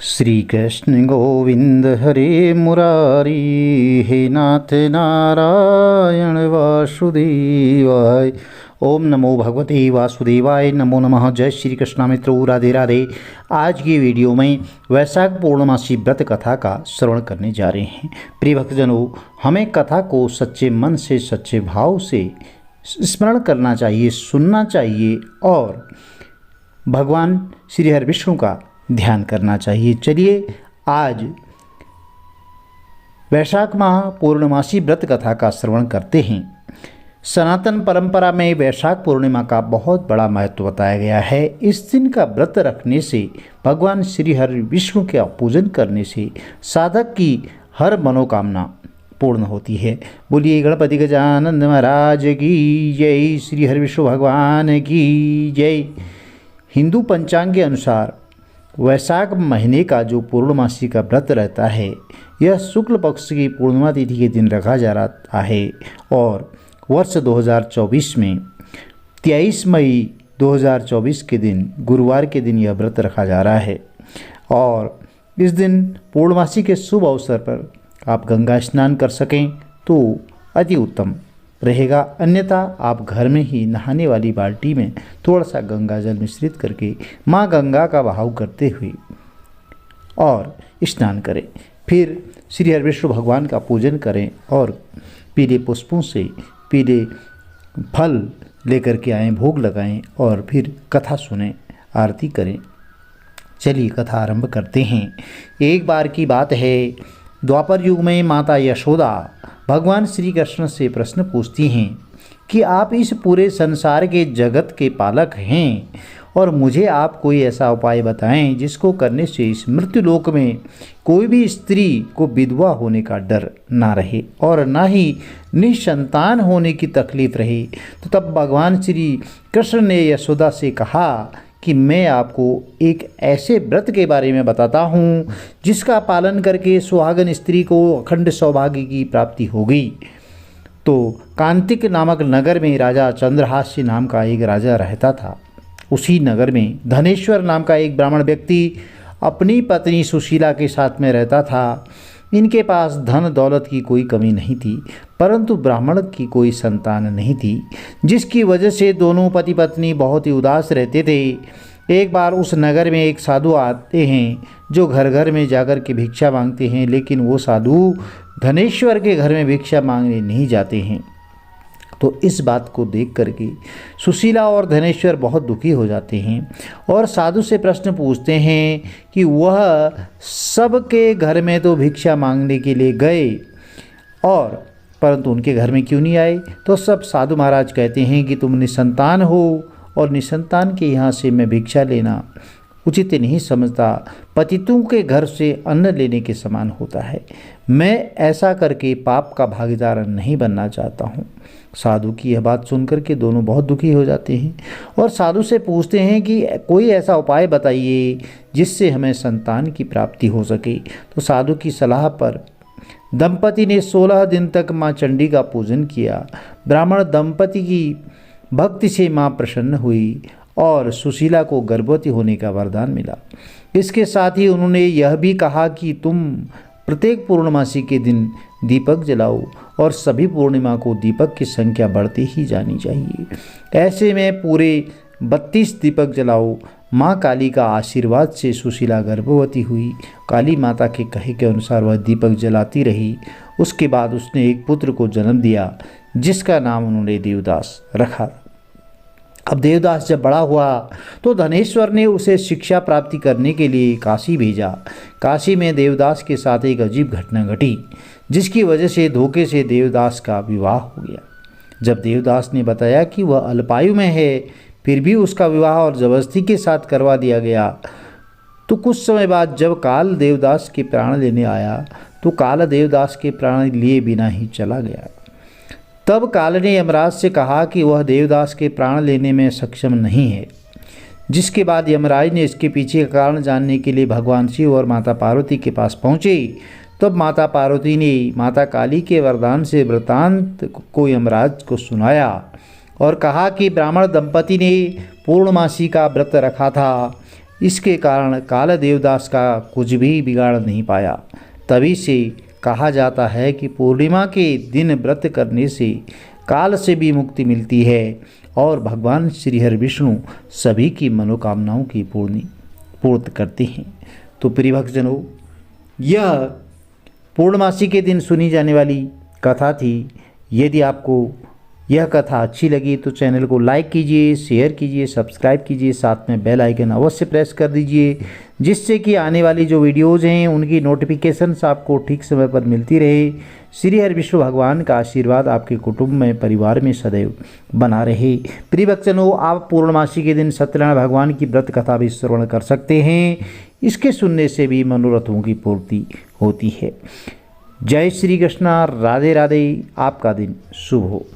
श्री कृष्ण गोविंद हरे मुरारी, हे नाथ नारायण वासुदेवाय। ओम नमो भगवते वासुदेवाय, नमो नमः। जय श्री कृष्ण मित्रों, राधे राधे। आज की वीडियो में वैशाख पूर्णमासी व्रत कथा का श्रवण करने जा रहे हैं। प्रिय भक्तजनों, हमें कथा को सच्चे मन से, सच्चे भाव से स्मरण करना चाहिए, सुनना चाहिए और भगवान श्री हरि विष्णु का ध्यान करना चाहिए। चलिए आज वैशाख माह पूर्णमासी व्रत कथा का श्रवण करते हैं। सनातन परंपरा में वैशाख पूर्णिमा का बहुत बड़ा महत्व बताया गया है। इस दिन का व्रत रखने से, भगवान श्री हरि विष्णु का पूजन करने से साधक की हर मनोकामना पूर्ण होती है। बोलिए गणपति गजानन महाराज की जय, श्री हरि विष्णु भगवान की जय। हिंदू पंचांग के अनुसार वैशाख महीने का जो पूर्णमासी का व्रत रहता है, यह शुक्ल पक्ष की पूर्णिमा तिथि के दिन रखा जा रहा है और वर्ष 2024 में 23 मई 2024 के दिन, गुरुवार के दिन यह व्रत रखा जा रहा है। और इस दिन पूर्णमासी के शुभ अवसर पर आप गंगा स्नान कर सकें तो अति उत्तम रहेगा। अन्यथा आप घर में ही नहाने वाली बाल्टी में थोड़ा सा गंगा जल मिश्रित करके माँ गंगा का बहाव करते हुए और स्नान करें। फिर श्री हरि विष्णु भगवान का पूजन करें और पीले पुष्पों से पीले फल लेकर के आएँ, भोग लगाएं और फिर कथा सुनें, आरती करें। चलिए कथा आरंभ करते हैं। एक बार की बात है, द्वापर युग में माता यशोदा भगवान श्री कृष्ण से प्रश्न पूछती हैं कि आप इस पूरे संसार के जगत के पालक हैं और मुझे आप कोई ऐसा उपाय बताएं जिसको करने से इस मृत्युलोक में कोई भी स्त्री को विधवा होने का डर ना रहे और ना ही निसंतान होने की तकलीफ रहे। तो तब भगवान श्री कृष्ण ने यशोदा से कहा कि मैं आपको एक ऐसे व्रत के बारे में बताता हूँ जिसका पालन करके सुहागन स्त्री को अखंड सौभाग्य की प्राप्ति होगी। तो कांतिक नामक नगर में राजा चंद्रहास्य नाम का एक राजा रहता था। उसी नगर में धनेश्वर नाम का एक ब्राह्मण व्यक्ति अपनी पत्नी सुशीला के साथ में रहता था। इनके पास धन दौलत की कोई कमी नहीं थी, परंतु ब्राह्मण की कोई संतान नहीं थी, जिसकी वजह से दोनों पति पत्नी बहुत ही उदास रहते थे। एक बार उस नगर में एक साधु आते हैं जो घर घर में जाकर के भिक्षा मांगते हैं, लेकिन वो साधु धनेश्वर के घर में भिक्षा मांगने नहीं जाते हैं। तो इस बात को देख करके सुशीला और धनेश्वर बहुत दुखी हो जाते हैं और साधु से प्रश्न पूछते हैं कि वह सबके घर में तो भिक्षा मांगने के लिए गए और परंतु उनके घर में क्यों नहीं आए। तो सब साधु महाराज कहते हैं कि तुम निसंतान हो और निसंतान के यहाँ से मैं भिक्षा लेना उचित नहीं समझता, पतितों के घर से अन्न लेने के समान होता है। मैं ऐसा करके पाप का भागीदार नहीं बनना चाहता हूँ। साधु की यह बात सुनकर के दोनों बहुत दुखी हो जाते हैं और साधु से पूछते हैं कि कोई ऐसा उपाय बताइए जिससे हमें संतान की प्राप्ति हो सके। तो साधु की सलाह पर दंपति ने 16 दिन तक माँ चंडी का पूजन किया। ब्राह्मण दंपति की भक्ति से माँ प्रसन्न हुई और सुशीला को गर्भवती होने का वरदान मिला। इसके साथ ही उन्होंने यह भी कहा कि तुम प्रत्येक पूर्णमासी के दिन दीपक जलाओ और सभी पूर्णिमा को दीपक की संख्या बढ़ती ही जानी चाहिए। ऐसे में पूरे 32 दीपक जलाओ। माँ काली का आशीर्वाद से सुशीला गर्भवती हुई। काली माता के कहे के अनुसार वह दीपक जलाती रही। उसके बाद उसने एक पुत्र को जन्म दिया जिसका नाम उन्होंने देवदास रखा। अब देवदास जब बड़ा हुआ तो धनेश्वर ने उसे शिक्षा प्राप्ति करने के लिए काशी भेजा। काशी में देवदास के साथ एक अजीब घटना घटी, जिसकी वजह से धोखे से देवदास का विवाह हो गया। जब देवदास ने बताया कि वह अल्पायु में है, फिर भी उसका विवाह और जबरदस्ती के साथ करवा दिया गया। तो कुछ समय बाद जब काल देवदास के प्राण लेने आया तो काल देवदास के प्राण लिए बिना ही चला गया। तब काल ने यमराज से कहा कि वह देवदास के प्राण लेने में सक्षम नहीं है। जिसके बाद यमराज ने इसके पीछे का कारण जानने के लिए भगवान शिव और माता पार्वती के पास पहुँचे। तब माता पार्वती ने माता काली के वरदान से वृतांत को यमराज को सुनाया और कहा कि ब्राह्मण दंपति ने पूर्णमासी का व्रत रखा था। इसके कारण काल देवदास का कुछ भी बिगाड़ नहीं पाया। तभी से कहा जाता है कि पूर्णिमा के दिन व्रत करने से काल से भी मुक्ति मिलती है और भगवान श्री हरि विष्णु सभी की मनोकामनाओं की पूर्ति करते हैं। तो प्रिय भक्तजनों, यह पूर्णमासी के दिन सुनी जाने वाली कथा थी। यदि आपको यह कथा अच्छी लगी तो चैनल को लाइक कीजिए, शेयर कीजिए, सब्सक्राइब कीजिए, साथ में बेल आइकन अवश्य प्रेस कर दीजिए, जिससे कि आने वाली जो वीडियोज़ हैं उनकी नोटिफिकेशंस आपको ठीक समय पर मिलती रहे। श्री हरि विष्णु भगवान का आशीर्वाद आपके कुटुंब में, परिवार में सदैव बना रहे। प्रिय भक्तजनों, आप पूर्णमासी के दिन सत्यनारायण भगवान की व्रत कथा भी श्रवण कर सकते हैं। इसके सुनने से भी मनोरथों की पूर्ति होती है। जय श्री कृष्णा, राधे राधे। आपका दिन शुभ हो।